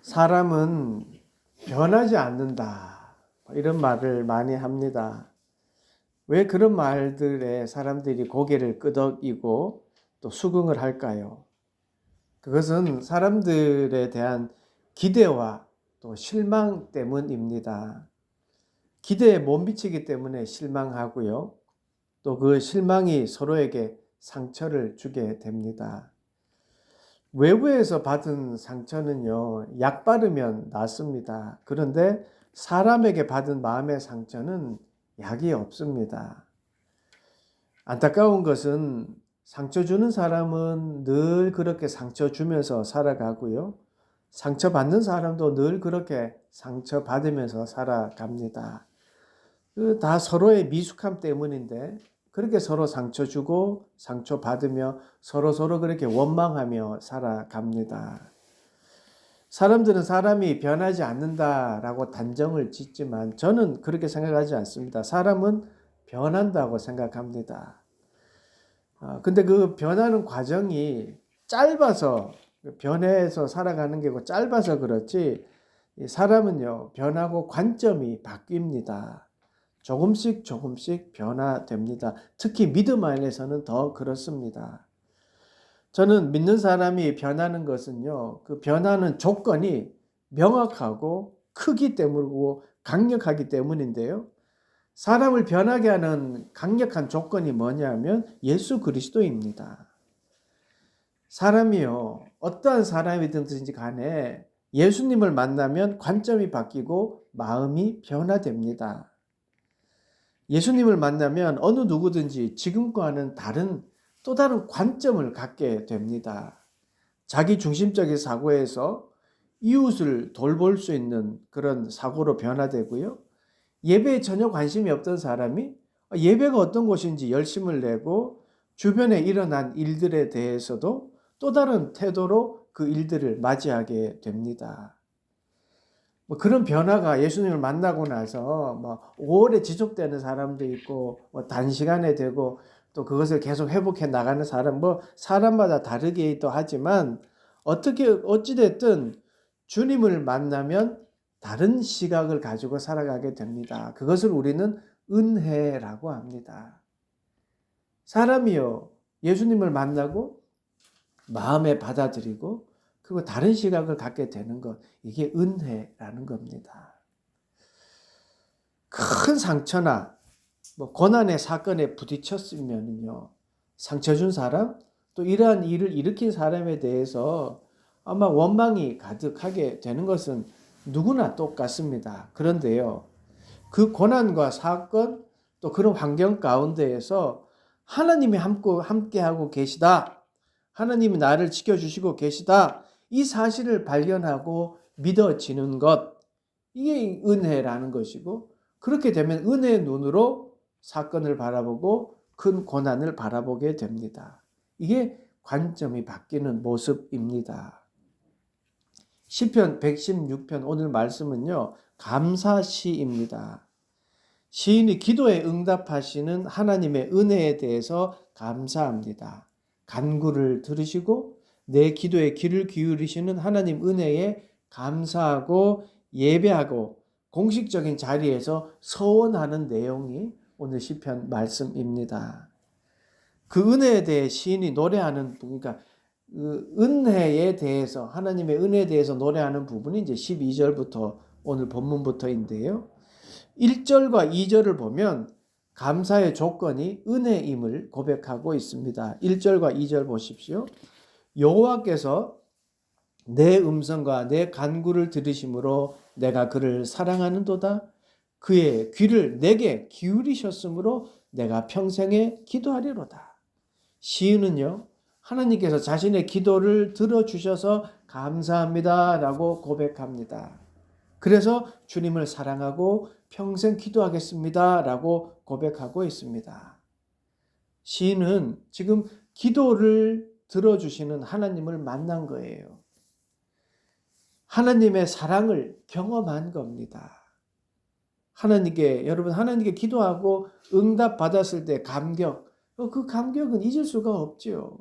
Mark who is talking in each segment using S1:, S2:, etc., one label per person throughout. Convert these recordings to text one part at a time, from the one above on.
S1: 사람은 변하지 않는다. 이런 말을 많이 합니다. 왜 그런 말들에 사람들이 고개를 끄덕이고 또 수긍을 할까요? 그것은 사람들에 대한 기대와 또 실망 때문입니다. 기대에 못 미치기 때문에 실망하고요. 또 그 실망이 서로에게 상처를 주게 됩니다. 외부에서 받은 상처는요, 약 바르면 낫습니다. 그런데 사람에게 받은 마음의 상처는 약이 없습니다. 안타까운 것은 상처 주는 사람은 늘 그렇게 상처 주면서 살아가고요. 상처받는 사람도 늘 그렇게 상처받으면서 살아갑니다. 다 서로의 미숙함 때문인데 그렇게 서로 상처 주고 상처 받으며 서로 그렇게 원망하며 살아갑니다. 사람들은 사람이 변하지 않는다라고 단정을 짓지만 저는 그렇게 생각하지 않습니다. 사람은 변한다고 생각합니다. 근데 그 변하는 과정이 짧아서 변해서 살아가는 게고 짧아서 그렇지 사람은요 변하고 관점이 바뀝니다. 조금씩 변화됩니다. 특히 믿음 안에서는 더 그렇습니다. 저는 믿는 사람이 변하는 것은요, 그 변하는 조건이 명확하고 크기 때문이고 강력하기 때문인데요. 사람을 변하게 하는 강력한 조건이 뭐냐면 예수 그리스도입니다. 사람이요, 어떠한 사람이든지 간에 예수님을 만나면 관점이 바뀌고 마음이 변화됩니다. 예수님을 만나면 어느 누구든지 지금과는 또 다른 관점을 갖게 됩니다. 자기 중심적인 사고에서 이웃을 돌볼 수 있는 그런 사고로 변화되고요. 예배에 전혀 관심이 없던 사람이 예배가 어떤 곳인지 열심을 내고 주변에 일어난 일들에 대해서도 또 다른 태도로 그 일들을 맞이하게 됩니다. 그런 변화가 예수님을 만나고 나서 오래 지속되는 사람도 있고 단시간에 되고 또 그것을 계속 회복해 나가는 사람 사람마다 다르기도 하지만 어찌됐든 주님을 만나면 다른 시각을 가지고 살아가게 됩니다. 그것을 우리는 은혜라고 합니다. 사람이요 예수님을 만나고 마음에 받아들이고 그리고 다른 시각을 갖게 되는 것, 이게 은혜라는 겁니다. 큰 상처나 고난의 사건에 부딪혔으면요, 상처 준 사람, 또 이러한 일을 일으킨 사람에 대해서 아마 원망이 가득하게 되는 것은 누구나 똑같습니다. 그런데요, 그 고난과 사건, 또 그런 환경 가운데에서 하나님이 함께하고 계시다. 하나님이 나를 지켜주시고 계시다. 이 사실을 발견하고 믿어지는 것, 이게 은혜라는 것이고, 그렇게 되면 은혜의 눈으로 사건을 바라보고 큰 고난을 바라보게 됩니다. 이게 관점이 바뀌는 모습입니다. 시편 116편 오늘 말씀은요, 감사시입니다. 시인이 기도에 응답하시는 하나님의 은혜에 대해서 감사합니다. 간구를 들으시고 내 기도에 귀를 기울이시는 하나님 은혜에 감사하고 예배하고 공식적인 자리에서 서원하는 내용이 오늘 시편 말씀입니다. 그 은혜에 대해 시인이 노래하는, 그러니까 그 은혜에 대해서, 하나님의 은혜에 대해서 노래하는 부분이 이제 12절부터 오늘 본문부터인데요. 1절과 2절을 보면 감사의 조건이 은혜임을 고백하고 있습니다. 1절과 2절 보십시오. 여호와께서 내 음성과 내 간구를 들으심으로 내가 그를 사랑하는도다. 그의 귀를 내게 기울이셨으므로 내가 평생에 기도하리로다. 시인은요, 하나님께서 자신의 기도를 들어주셔서 감사합니다 라고 고백합니다. 그래서 주님을 사랑하고 평생 기도하겠습니다 라고 고백하고 있습니다. 시인은 지금 기도를 들어주시는 하나님을 만난 거예요. 하나님의 사랑을 경험한 겁니다. 여러분 하나님께 기도하고 응답 받았을 때 감격, 그 감격은 잊을 수가 없지요.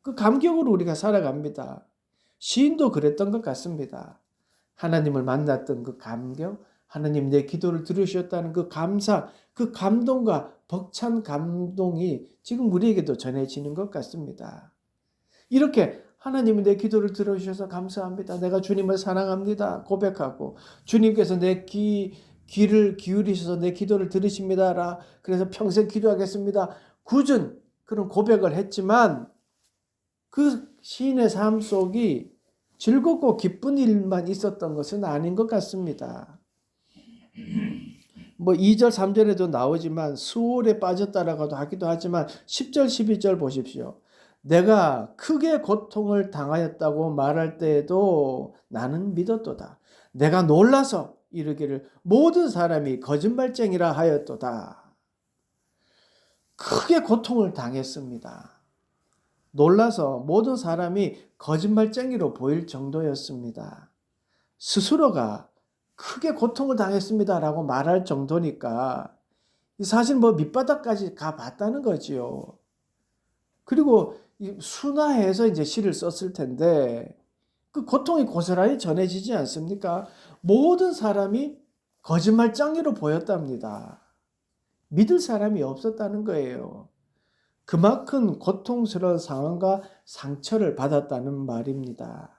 S1: 그 감격으로 우리가 살아갑니다. 시인도 그랬던 것 같습니다. 하나님을 만났던 그 감격, 하나님 내 기도를 들으셨다는 그 감사, 그 감동과 벅찬 감동이 지금 우리에게도 전해지는 것 같습니다. 이렇게 하나님이 내 기도를 들어주셔서 감사합니다. 내가 주님을 사랑합니다. 고백하고 주님께서 내 귀를 기울이셔서 내 기도를 들으십니다. 그래서 평생 기도하겠습니다. 굳은 그런 고백을 했지만 그 시인의 삶 속이 즐겁고 기쁜 일만 있었던 것은 아닌 것 같습니다. 2절 3절에도 나오지만 수월에 빠졌다라고도 하기도 하지만 10절 12절 보십시오. 내가 크게 고통을 당하였다고 말할 때에도 나는 믿었도다. 내가 놀라서 이르기를 모든 사람이 거짓말쟁이라 하였도다. 크게 고통을 당했습니다. 놀라서 모든 사람이 거짓말쟁이로 보일 정도였습니다. 스스로가 크게 고통을 당했습니다라고 말할 정도니까 사실 밑바닥까지 가봤다는 거지요. 그리고 순화해서 이제 시를 썼을 텐데 그 고통이 고스란히 전해지지 않습니까? 모든 사람이 거짓말쟁이로 보였답니다. 믿을 사람이 없었다는 거예요. 그만큼 고통스러운 상황과 상처를 받았다는 말입니다.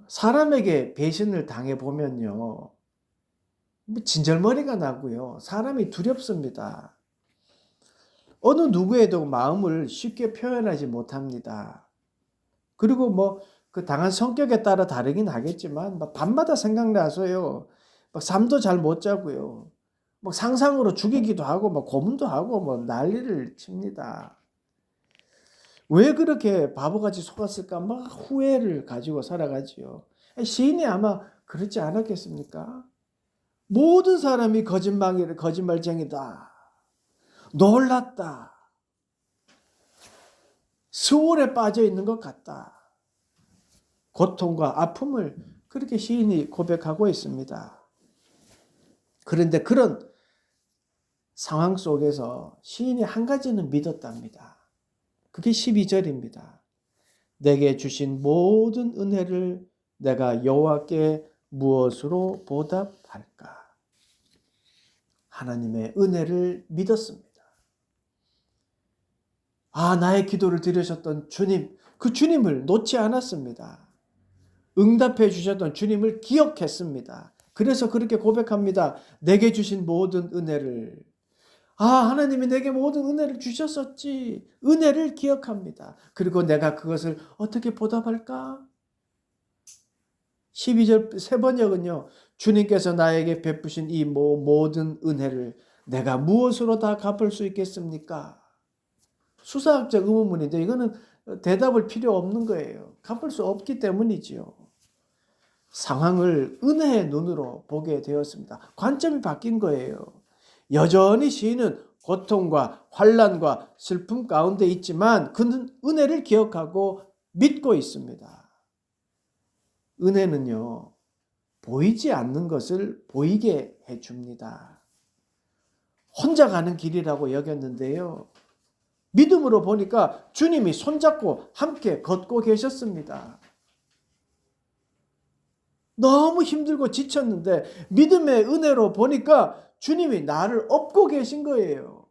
S1: 사람에게 배신을 당해보면요, 진절머리가 나고요. 사람이 두렵습니다. 어느 누구에도 마음을 쉽게 표현하지 못합니다. 그리고 그 당한 성격에 따라 다르긴 하겠지만 밤마다 생각나서요. 잠도 잘 못 자고요. 상상으로 죽이기도 하고 고문도 하고 난리를 칩니다. 왜 그렇게 바보같이 속았을까? 후회를 가지고 살아가지요. 시인이 아마 그렇지 않았겠습니까? 모든 사람이 거짓말쟁이다. 놀랐다. 수월에 빠져 있는 것 같다. 고통과 아픔을 그렇게 시인이 고백하고 있습니다. 그런데 그런 상황 속에서 시인이 한 가지는 믿었답니다. 그게 12절입니다. 내게 주신 모든 은혜를 내가 여호와께 무엇으로 보답할까? 하나님의 은혜를 믿었습니다. 나의 기도를 들으셨던 주님, 그 주님을 놓지 않았습니다. 응답해 주셨던 주님을 기억했습니다. 그래서 그렇게 고백합니다. 내게 주신 모든 은혜를. 하나님이 내게 모든 은혜를 주셨었지. 은혜를 기억합니다. 그리고 내가 그것을 어떻게 보답할까? 12절 세 번역은요. 주님께서 나에게 베푸신 이 모든 은혜를 내가 무엇으로 다 갚을 수 있겠습니까? 수사학적 의문문인데 이거는 대답을 필요 없는 거예요. 갚을 수 없기 때문이지요. 상황을 은혜의 눈으로 보게 되었습니다. 관점이 바뀐 거예요. 여전히 시인은 고통과 환난과 슬픔 가운데 있지만 그는 은혜를 기억하고 믿고 있습니다. 은혜는요, 보이지 않는 것을 보이게 해줍니다. 혼자 가는 길이라고 여겼는데요. 믿음으로 보니까 주님이 손잡고 함께 걷고 계셨습니다. 너무 힘들고 지쳤는데 믿음의 은혜로 보니까 주님이 나를 업고 계신 거예요.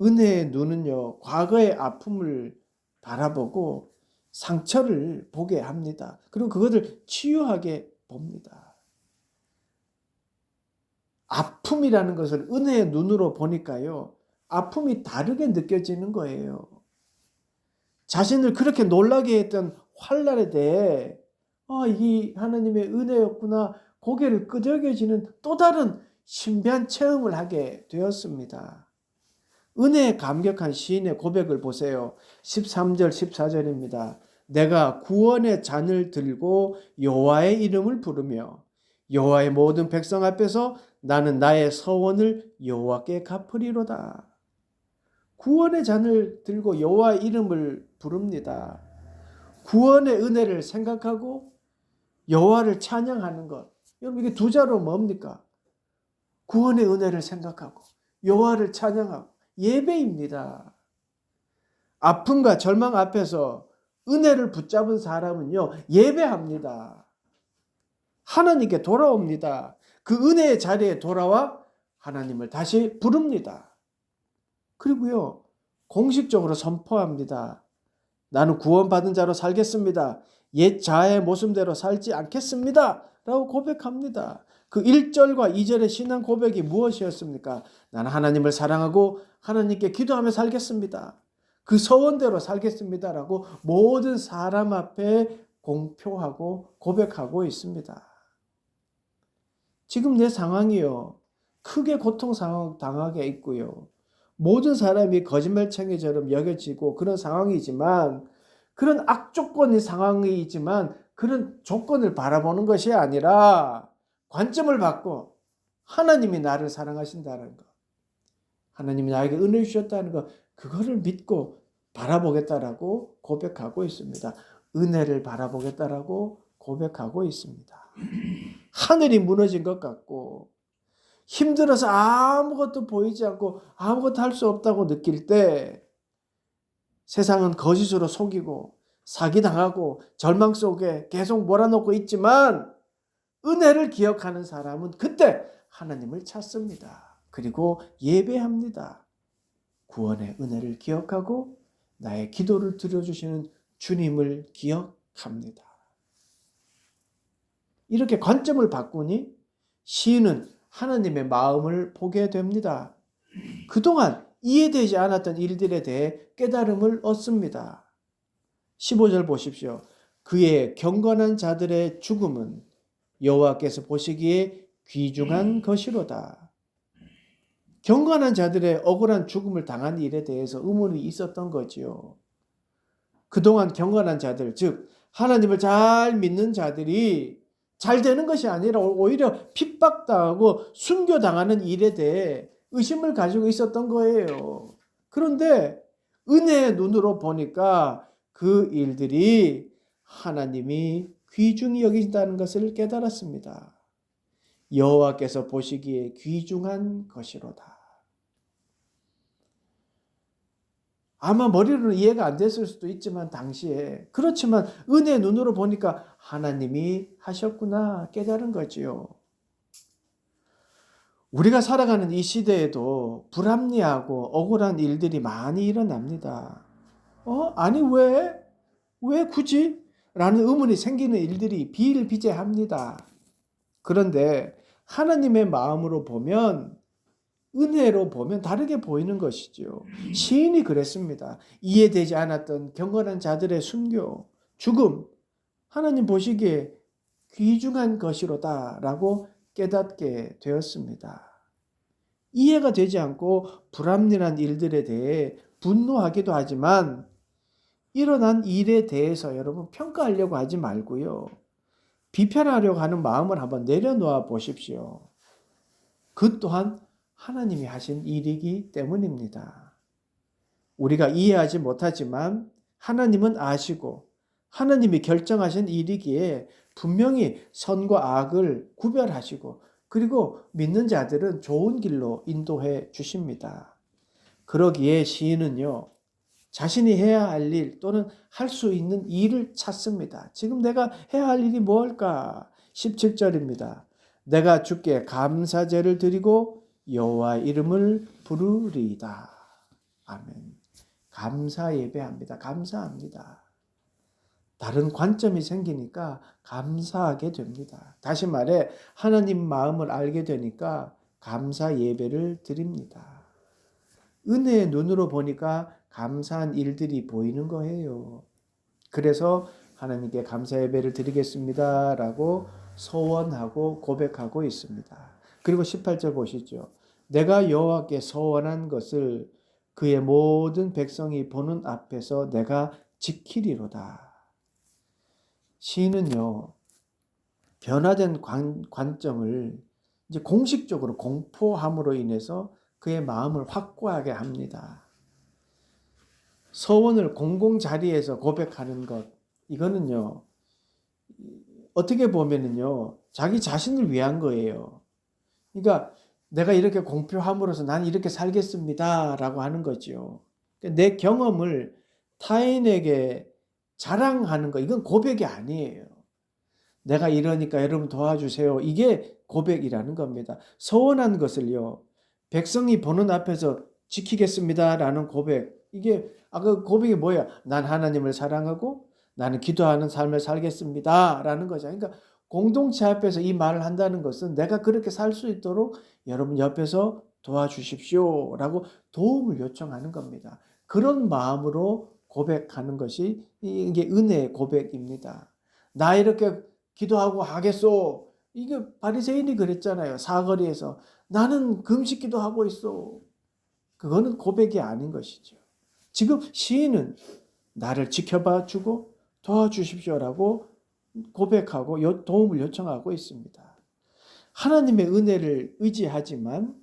S1: 은혜의 눈은요, 과거의 아픔을 바라보고 상처를 보게 합니다. 그리고 그것을 치유하게 봅니다. 아픔이라는 것을 은혜의 눈으로 보니까요, 아픔이 다르게 느껴지는 거예요. 자신을 그렇게 놀라게 했던 환난에 대해 이 하나님의 은혜였구나, 고개를 끄덕여지는 또 다른 신비한 체험을 하게 되었습니다. 은혜에 감격한 시인의 고백을 보세요. 13절 14절입니다. 내가 구원의 잔을 들고 여호와의 이름을 부르며 여호와의 모든 백성 앞에서 나는 나의 서원을 여호와께 갚으리로다. 구원의 잔을 들고 여호와의 이름을 부릅니다. 구원의 은혜를 생각하고 여호와를 찬양하는 것. 여러분 이게 두 자로 뭡니까? 구원의 은혜를 생각하고 여호와를 찬양하고 예배입니다. 아픔과 절망 앞에서 은혜를 붙잡은 사람은요, 예배합니다. 하나님께 돌아옵니다. 그 은혜의 자리에 돌아와 하나님을 다시 부릅니다. 그리고요, 공식적으로 선포합니다. 나는 구원받은 자로 살겠습니다. 옛 자아의 모습대로 살지 않겠습니다. 라고 고백합니다. 그 1절과 2절의 신앙 고백이 무엇이었습니까? 나는 하나님을 사랑하고 하나님께 기도하며 살겠습니다. 그 서원대로 살겠습니다. 라고 모든 사람 앞에 공표하고 고백하고 있습니다. 지금 내 상황이요, 크게 고통당하게 있고요, 모든 사람이 거짓말쟁이처럼 여겨지고 그런 상황이지만, 그런 악조건의 상황이지만 그런 조건을 바라보는 것이 아니라 관점을 바꿔 하나님이 나를 사랑하신다는 것, 하나님이 나에게 은혜 주셨다는 것, 그거를 믿고 바라보겠다라고 고백하고 있습니다. 은혜를 바라보겠다라고 고백하고 있습니다. 하늘이 무너진 것 같고 힘들어서 아무것도 보이지 않고 아무것도 할 수 없다고 느낄 때, 세상은 거짓으로 속이고 사기당하고 절망 속에 계속 몰아넣고 있지만, 은혜를 기억하는 사람은 그때 하나님을 찾습니다. 그리고 예배합니다. 구원의 은혜를 기억하고 나의 기도를 들어주시는 주님을 기억합니다. 이렇게 관점을 바꾸니 시인은 하나님의 마음을 보게 됩니다. 그동안 이해되지 않았던 일들에 대해 깨달음을 얻습니다. 15절 보십시오. 그의 경건한 자들의 죽음은 여호와께서 보시기에 귀중한 것이로다. 경건한 자들의 억울한 죽음을 당한 일에 대해서 의문이 있었던 거지요. 그동안 경건한 자들, 즉 하나님을 잘 믿는 자들이 잘 되는 것이 아니라 오히려 핍박당하고 순교당하는 일에 대해 의심을 가지고 있었던 거예요. 그런데 은혜의 눈으로 보니까 그 일들이 하나님이 귀중히 여기신다는 것을 깨달았습니다. 여호와께서 보시기에 귀중한 것이로다. 아마 머리로는 이해가 안 됐을 수도 있지만 당시에, 그렇지만 은혜의 눈으로 보니까 하나님이 하셨구나 깨달은 거지요. 우리가 살아가는 이 시대에도 불합리하고 억울한 일들이 많이 일어납니다. 아니 왜 굳이? 라는 의문이 생기는 일들이 비일비재합니다. 그런데 하나님의 마음으로 보면, 은혜로 보면 다르게 보이는 것이죠. 시인이 그랬습니다. 이해되지 않았던 경건한 자들의 순교, 죽음, 하나님 보시기에 귀중한 것이로다 라고 깨닫게 되었습니다. 이해가 되지 않고 불합리한 일들에 대해 분노하기도 하지만, 일어난 일에 대해서 여러분 평가하려고 하지 말고요, 비판하려고 하는 마음을 한번 내려놓아 보십시오. 그 또한 하나님이 하신 일이기 때문입니다. 우리가 이해하지 못하지만 하나님은 아시고 하나님이 결정하신 일이기에 분명히 선과 악을 구별하시고, 그리고 믿는 자들은 좋은 길로 인도해 주십니다. 그러기에 시인은요, 자신이 해야 할 일 또는 할 수 있는 일을 찾습니다. 지금 내가 해야 할 일이 뭘까? 17절입니다. 내가 주께 감사제를 드리고 여호와 이름을 부르리이다. 아멘. 감사 예배합니다. 감사합니다. 다른 관점이 생기니까 감사하게 됩니다. 다시 말해 하나님 마음을 알게 되니까 감사 예배를 드립니다. 은혜의 눈으로 보니까 감사한 일들이 보이는 거예요. 그래서 하나님께 감사 예배를 드리겠습니다 라고 소원하고 고백하고 있습니다. 그리고 18절 보시죠. 내가 여호와께 소원한 것을 그의 모든 백성이 보는 앞에서 내가 지키리로다. 시인은요, 변화된 관점을 이제 공식적으로 공포함으로 인해서 그의 마음을 확고하게 합니다. 서원을 공공 자리에서 고백하는 것, 이거는요, 어떻게 보면은요, 자기 자신을 위한 거예요. 그러니까 내가 이렇게 공표함으로써 난 이렇게 살겠습니다 라고 하는 거죠. 내 경험을 타인에게 자랑하는 거, 이건 고백이 아니에요. 내가 이러니까 여러분 도와주세요. 이게 고백이라는 겁니다. 서원한 것을요, 백성이 보는 앞에서 지키겠습니다라는 고백. 이게 그 고백이 뭐야? 난 하나님을 사랑하고 나는 기도하는 삶을 살겠습니다라는 거죠. 그러니까 공동체 앞에서 이 말을 한다는 것은 내가 그렇게 살 수 있도록 여러분 옆에서 도와주십시오라고 도움을 요청하는 겁니다. 그런 마음으로 고백하는 것이 이게 은혜의 고백입니다. 나 이렇게 기도하고 하겠소. 이게 바리새인이 그랬잖아요. 사거리에서 나는 금식 기도하고 있어. 그거는 고백이 아닌 것이죠. 지금 시인은 나를 지켜봐 주고 도와주십시오라고 고백하고 도움을 요청하고 있습니다. 하나님의 은혜를 의지하지만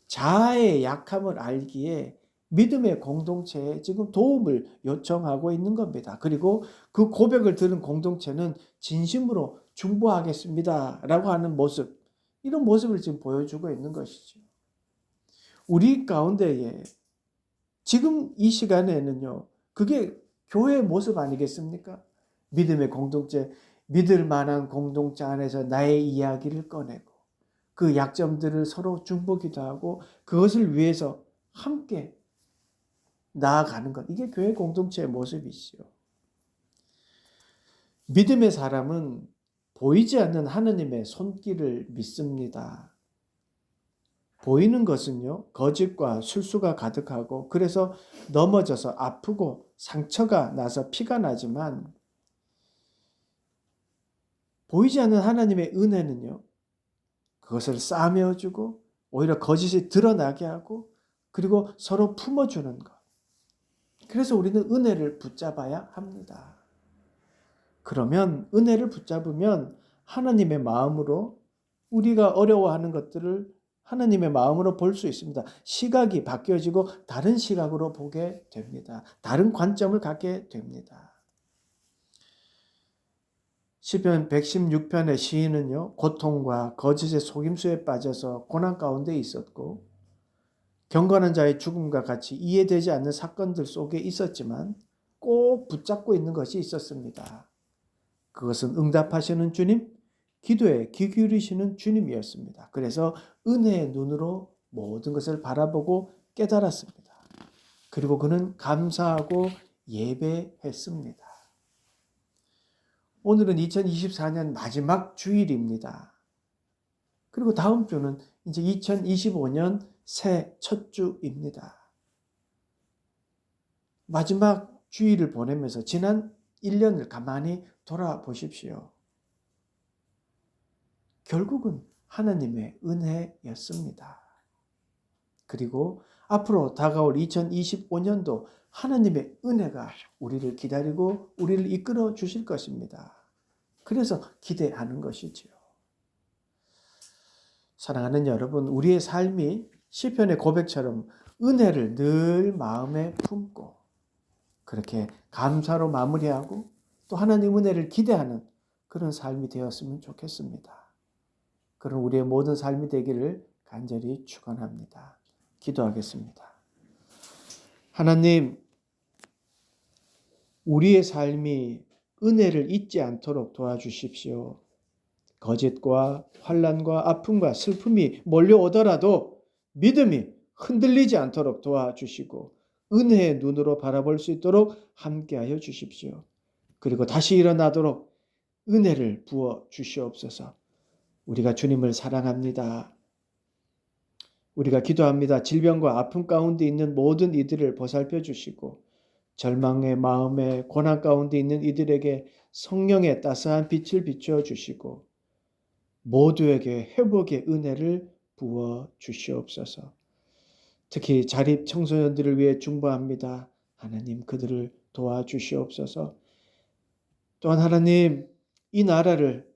S1: 자아의 약함을 알기에 믿음의 공동체에 지금 도움을 요청하고 있는 겁니다. 그리고 그 고백을 들은 공동체는 진심으로 중보하겠습니다 라고 하는 모습, 이런 모습을 지금 보여주고 있는 것이죠. 우리 가운데에 지금 이 시간에는요, 그게 교회의 모습 아니겠습니까? 믿음의 공동체, 믿을 만한 공동체 안에서 나의 이야기를 꺼내고 그 약점들을 서로 중보기도 하고 그것을 위해서 함께 나아가는 것, 이게 교회 공동체의 모습이죠. 믿음의 사람은 보이지 않는 하느님의 손길을 믿습니다. 보이는 것은요, 거짓과 술수가 가득하고 그래서 넘어져서 아프고 상처가 나서 피가 나지만 보이지 않는 하나님의 은혜는요, 그것을 싸매어주고 오히려 거짓이 드러나게 하고 그리고 서로 품어주는 것. 그래서 우리는 은혜를 붙잡아야 합니다. 그러면 은혜를 붙잡으면 하나님의 마음으로 우리가 어려워하는 것들을 하나님의 마음으로 볼 수 있습니다. 시각이 바뀌어지고 다른 시각으로 보게 됩니다. 다른 관점을 갖게 됩니다. 시편 116편의 시인은요, 고통과 거짓의 속임수에 빠져서 고난 가운데 있었고 경건한 자의 죽음과 같이 이해되지 않는 사건들 속에 있었지만 꼭 붙잡고 있는 것이 있었습니다. 그것은 응답하시는 주님, 기도에 귀 기울이시는 주님이었습니다. 그래서 은혜의 눈으로 모든 것을 바라보고 깨달았습니다. 그리고 그는 감사하고 예배했습니다. 오늘은 2024년 마지막 주일입니다. 그리고 다음 주는 이제 2025년 새 첫 주입니다. 마지막 주일을 보내면서 지난 1년을 가만히 돌아보십시오. 결국은 하나님의 은혜였습니다. 그리고 앞으로 다가올 2025년도 하나님의 은혜가 우리를 기다리고 우리를 이끌어 주실 것입니다. 그래서 기대하는 것이지요. 사랑하는 여러분, 우리의 삶이 시편의 고백처럼 은혜를 늘 마음에 품고 그렇게 감사로 마무리하고 또 하나님 은혜를 기대하는 그런 삶이 되었으면 좋겠습니다. 그런 우리의 모든 삶이 되기를 간절히 축원합니다. 기도하겠습니다. 하나님, 우리의 삶이 은혜를 잊지 않도록 도와주십시오. 거짓과 환난과 아픔과 슬픔이 몰려오더라도 믿음이 흔들리지 않도록 도와주시고 은혜의 눈으로 바라볼 수 있도록 함께하여 주십시오. 그리고 다시 일어나도록 은혜를 부어 주시옵소서. 우리가 주님을 사랑합니다. 우리가 기도합니다. 질병과 아픔 가운데 있는 모든 이들을 보살펴 주시고 절망의 마음에 고난 가운데 있는 이들에게 성령의 따스한 빛을 비추어 주시고 모두에게 회복의 은혜를 부어 주시옵소서. 특히 자립 청소년들을 위해 중보합니다. 하나님, 그들을 도와주시옵소서. 또한 하나님, 이 나라를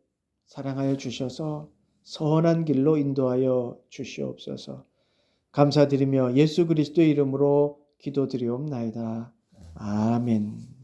S1: 사랑하여 주셔서 선한 길로 인도하여 주시옵소서. 감사드리며 예수 그리스도의 이름으로 기도드리옵나이다. 아멘.